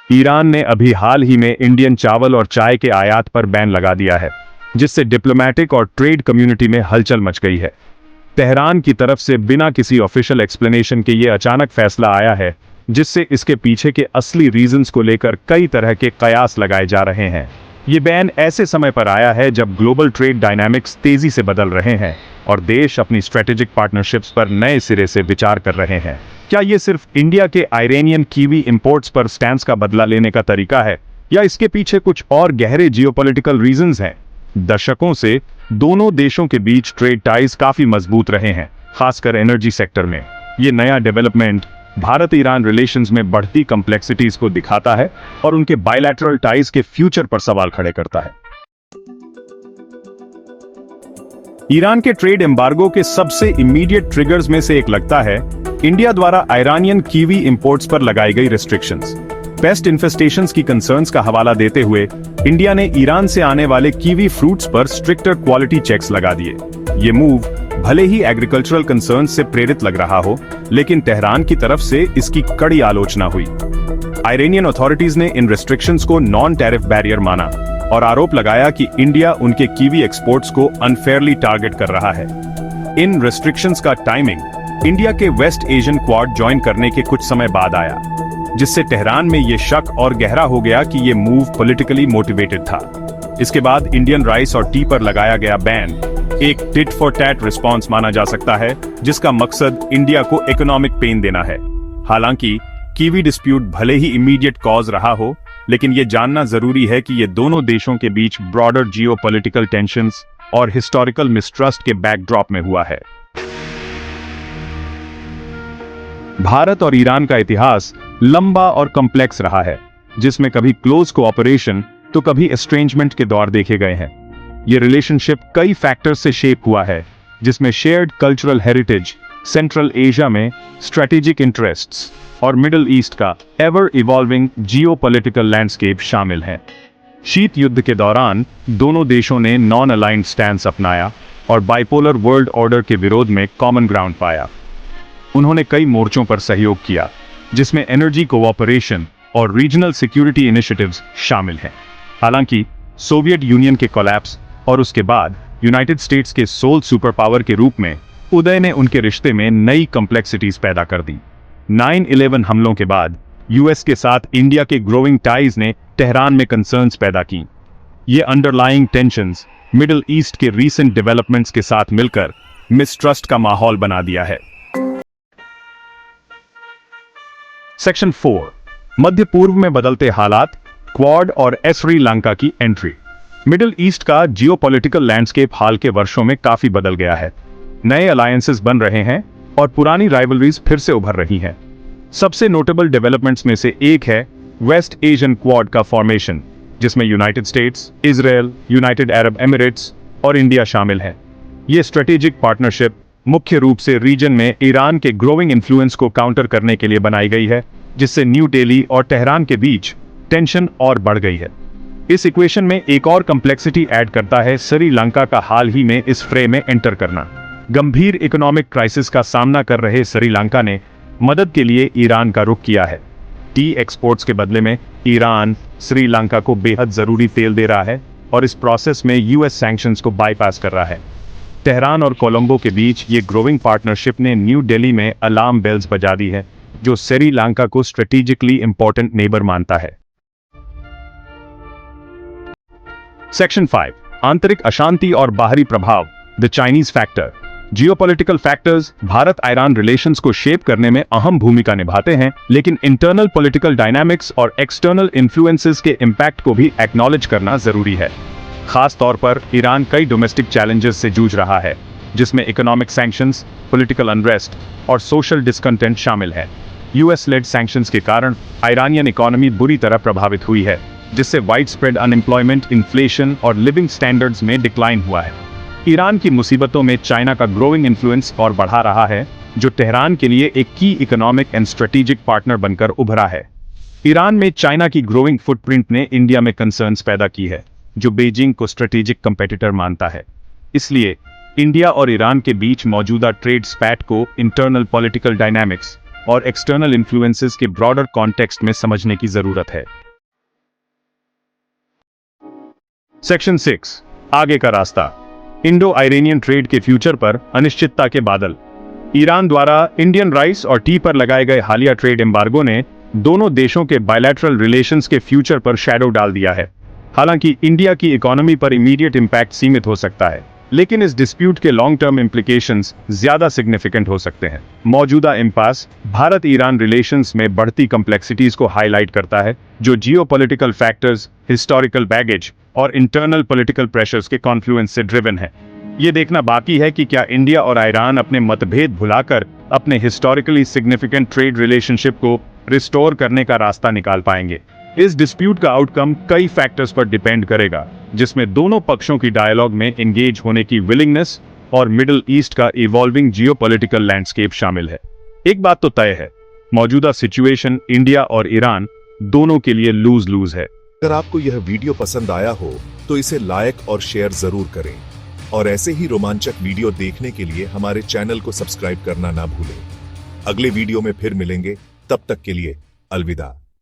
Iran ने अभी हाल ही में इंडियन चावल और चाय के आयात पर बैन लगा दिया है, जिससे डिप्लोमेटिक और ट्रेड कम्युनिटी में हलचल मच गई है। तेहरान की तरफ से बिना किसी ऑफिशियल एक्सप्लेनेशन के ये अचानक फैसला आया है, जिससे इसके पीछे के असली रीजंस को लेकर कई तरह के कयास लगाए जा रहे हैं। ये बैन ऐसे समय पर आया है जब ग्लोबल ट्रेड डायनामिक्स तेजी से बदल रहे हैं और देश अपनी स्ट्रेटेजिक पार्टनरशिप्स पर नए सिरे से विचार कर रहे हैं। क्या ये सिर्फ इंडिया के आयरेनियन कीवी इंपोर्ट्स पर स्टैंस का बदला लेने का तरीका है, या इसके पीछे कुछ और गहरे जियोपॉलिटिकल रीजंस हैं? दशकों से दोनों देशों के बीच ट्रेड टाइज काफी मजबूत रहे हैं, खासकर एनर्जी सेक्टर में। ये नया डेवलपमेंट भारत ईरान रिलेशंस में बढ़ती कॉम्प्लेक्सिटीज को दिखाता है और उनके बायलैटरल टाइज के फ्यूचर पर सवाल खड़े करता है। ईरान के ट्रेड एम्बार्गो के सबसे इमीडिएट ट्रिगर्स में से एक लगता है इंडिया द्वारा आयरानियन कीवी इंपोर्ट्स पर लगाई गई रिस्ट्रिक्शंस। पेस्ट इन्फेस्टेशंस की कंसर्न्स का हवाला देते हुए इंडिया ने ईरान से आने वाले कीवी फ्रूट्स पर स्ट्रिक्टर क्वालिटी चेक्स लगा दिए। ये मूव भले ही एग्रीकल्चरल कंसर्न्स से प्रेरित लग रहा हो, लेकिन तेहरान की तरफ से इसकी कड़ी आलोचना हुई। आयरेनियन अथॉरिटीज ने इन रेस्ट्रिक्शंस को नॉन टैरिफ बैरियर माना और आरोप लगाया कि इंडिया उनके कीवी एक्सपोर्ट्स को अनफेयरली टारगेट कर रहा है। इन रेस्ट्रिक्शंस का टाइमिंग इंडिया के वेस्ट एशियन क्वाड ज्वाइन करने के कुछ समय बाद आया, जिससे तेहरान में यह शक और गहरा हो गया कि यह मूव पॉलिटिकली मोटिवेटेड था। इसके बाद इंडियन राइस और टी पर लगाया गया बैन एक टिट फॉर टैट रिस्पॉन्स माना जा सकता है, जिसका मकसद इंडिया को इकोनॉमिक पेन देना है। हालांकि कीवी डिस्प्यूट भले ही इमीडिएट कॉज रहा हो, लेकिन यह जानना जरूरी है कि यह दोनों देशों के बीच ब्रॉडर जियोपॉलिटिकल टेंशंस और हिस्टोरिकल मिसट्रस्ट के बैकड्रॉप में हुआ है। भारत और ईरान का इतिहास लंबा और कॉम्प्लेक्स रहा है, जिसमें कभी क्लोज कोऑपरेशन तो कभी एस्ट्रेंजमेंट के दौर देखे गए हैं। यह रिलेशनशिप कई फैक्टर्स से शेप हुआ है, जिसमें shared cultural heritage, central Asia में स्ट्रेटेजिक इंटरेस्ट्स और मिडिल ईस्ट का एवर इवॉल्विंग जियोपॉलिटिकल लैंडस्केप शामिल है। शीत युद्ध के दौरान दोनों देशों ने नॉन अलाइंड स्टैंस अपनाया और बाइपोलर वर्ल्ड ऑर्डर के विरोध में कॉमन ग्राउंड पाया। उन्होंने कई मोर्चों पर सहयोग किया, जिसमें एनर्जी कोऑपरेशन और रीजनल सिक्योरिटी इनिशिएटिव्स शामिल हैं। हालांकि सोवियत यूनियन के कोलैप्स और उसके बाद यूनाइटेड स्टेट्स के सोल सुपर पावर के रूप में उदय ने उनके रिश्ते में नई कॉम्प्लेक्सिटीज पैदा कर दी। 9/11 हमलों के बाद यूएस के साथ इंडिया के ग्रोइंग टाइज ने तेहरान में कंसर्न्स पैदा की। ये अंडरलाइंग टेंशंस मिडिल ईस्ट के रीसेंट डेवलपमेंट्स के साथ मिलकर मिसट्रस्ट का माहौल बना दिया है। सेक्शन 4, मध्य पूर्व में बदलते हालात, क्वाड और श्रीलंका की एंट्री। मिडिल ईस्ट का जियोपॉलिटिकल लैंडस्केप हाल के वर्षों में काफी बदल गया है। नए अलायंसेस बन रहे हैं और पुरानी राइवलरीज फिर से उभर रही हैं। सबसे नोटेबल डेवलपमेंट्स में से एक है वेस्ट एशियन क्वाड का फॉर्मेशन, जिसमें United states, Israel, United Arab Emirates और इंडिया शामिल है। ये स्ट्रेटेजिक पार्टनरशिप मुख्य रूप से रीजन में ईरान के ग्रोइंग इन्फ्लुएंस को काउंटर करने के लिए बनाई गई है, जिससे न्यू दिल्ली और तेहरान के बीच टेंशन और बढ़ गई है। इस इक्वेशन में एक और कॉम्प्लेक्सिटी ऐड करता है श्रीलंका का हाल ही में इस फ्रे में एंटर करना। गंभीर इकोनॉमिक क्राइसिस का सामना कर रहे श्रीलंका ने मदद के लिए ईरान का रुख किया है। टी एक्सपोर्ट्स के बदले में ईरान श्रीलंका को बेहद जरूरी तेल दे रहा है और इस प्रोसेस में यूएस सैंक्शंस को बाईपास कर रहा है। तेहरान और कोलंबो के बीच ये ग्रोइंग पार्टनरशिप ने न्यू दिल्ली में अलार्म बेल्स बजा दी है, जो श्रीलंका को स्ट्रेटेजिकली इंपॉर्टेंट नेबर मानता है। सेक्शन 5, आंतरिक अशांति और बाहरी प्रभाव, the Chinese factor. Geopolitical factors Bharat Iran relations को शेप करने में अहम भूमिका निभाते हैं, लेकिन इंटरनल पॉलिटिकल डायनामिक्स और एक्सटर्नल इन्फ्लुएंसेस के इम्पैक्ट को भी एक्नॉलेज करना जरूरी है। खास तौर पर ईरान कई डोमेस्टिक चैलेंजेस से जूझ रहा है, जिसमें इकोनॉमिक सैंक्शंस, पॉलिटिकल अनरेस्ट और सोशल डिस्कंटेंट शामिल है। यूएस लेड सैंक्शंस के कारण ईरानियन इकोनॉमी बुरी तरह प्रभावित हुई है, जिससे वाइड स्प्रेड अनएम्प्लॉयमेंट, इन्फ्लेशन और लिविंग स्टैंडर्ड्स में डिक्लाइन हुआ है। ईरान की मुसीबतों में चाइना का ग्रोइंग इन्फ्लुएंस और बढ़ा रहा है, जो तेहरान के लिए एक की इकोनॉमिक एंड स्ट्रेटेजिक पार्टनर बनकर उभरा है। ईरान में चाइना की ग्रोइंग फुटप्रिंट ने इंडिया में कंसर्न्स पैदा की है, जो बीजिंग को स्ट्रेटेजिक कंपेटिटर मानता है। इसलिए इंडिया और ईरान के बीच मौजूदा ट्रेड स्पैट को इंटरनल पॉलिटिकल डायनामिक्स और एक्सटर्नल इन्फ्लुएंसेस के ब्रॉडर कॉन्टेक्स्ट में समझने की जरूरत है। सेक्शन 6, आगे का रास्ता। इंडो आयरेनियन ट्रेड के फ्यूचर पर अनिश्चितता के बादल। ईरान द्वारा इंडियन राइस और टी पर लगाए गए हालिया ट्रेड एम्बार्गो ने दोनों देशों के बायलैटरल रिलेशंस के फ्यूचर पर शैडो डाल दिया है। हालांकि इंडिया की इकोनॉमी पर इमीडिएट इंपैक्ट सीमित हो सकता है, लेकिन इस डिस्प्यूट के लॉन्ग टर्म इंप्लीकेशंस ज्यादा सिग्निफिकेंट हो सकते हैं। मौजूदा इम्पास भारत ईरान रिलेशंस में बढ़ती कॉम्प्लेक्सिटीज को हाईलाइट करता है, जो जियोपॉलिटिकल फैक्टर्स, हिस्टोरिकल बैगेज और इंटरनल पॉलिटिकल प्रेशर्स के कॉन्फ्लुएंस से ड्रिवन है। ये देखना बाकी है कि क्या इंडिया और ईरान अपने मतभेद भुलाकर अपने हिस्टोरिकली सिग्निफिकेंट ट्रेड रिलेशनशिप को रिस्टोर करने का रास्ता निकाल पाएंगे। इस डिस्प्यूट का आउटकम कई फैक्टर्स पर डिपेंड करेगा, जिसमें दोनों पक्षों की डायलॉग में एंगेज होने की विलिंगनेस और मिडिल ईस्ट का इवॉल्विंग जियोपॉलिटिकल लैंडस्केप शामिल है। एक बात तो तय है, मौजूदा सिचुएशन इंडिया और ईरान दोनों के लिए लूज लूज है। अगर आपको यह वीडियो पसंद आया हो तो इसे लाइक और शेयर जरूर करें, और ऐसे ही रोमांचक वीडियो देखने के लिए हमारे चैनल को सब्सक्राइब करना ना भूलें। अगले वीडियो में फिर मिलेंगे, तब तक के लिए अलविदा।